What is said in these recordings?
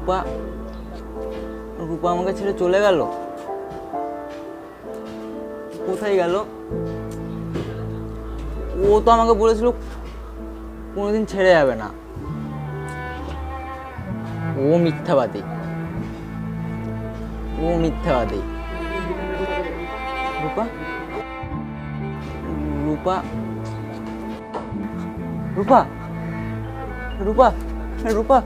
রূপা রূপা আমাকে ছেড়ে চলে গেল। কোথায় গেল? ও তো আমাকে বলেছিল কোনোদিন ছেড়ে যাবে না। ও মিথ্যাবাদী, ও মিথ্যাবাদী। রূপা রূপা রূপা রূপা রূপা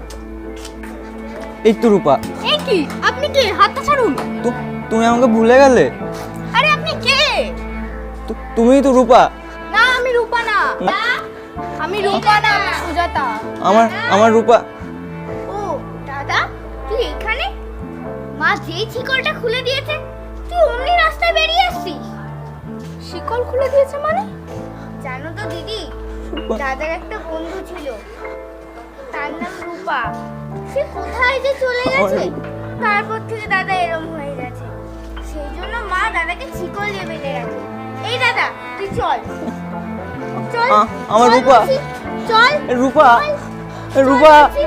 এই তো রূপা। এই কি, আপনি কে? হাতটা ছাড়ুন। তুমি আমাকে ভুলে গেলে? আরে আপনি কে? তুমিই তো রূপা। না, আমি রূপা না। আমি রূপা না, আমি সুজাতা। আমার রূপা। ও দাদা, তুই এখানে? মা যেই শিকলটা খুলে দিয়েছে তুই অমনি রাস্তায় বেরিয়ে আসছিস। শিকল খুলে দিয়েছে মানে? জানো তো দিদি, দাদার একটা বন্ধু ছিল, তার নাম রূপা। সে কোথায় যে চলে গেছে, তারপর থেকে দাদা এরম হয়ে গেছে। সেই জন্য মা দাদাকে শিকল দিয়ে বেঁধে গেছে। এই দাদা, তুই চল চল। আমার চল রূপা। বলছি, চল রূপা চল রূপা বলছি।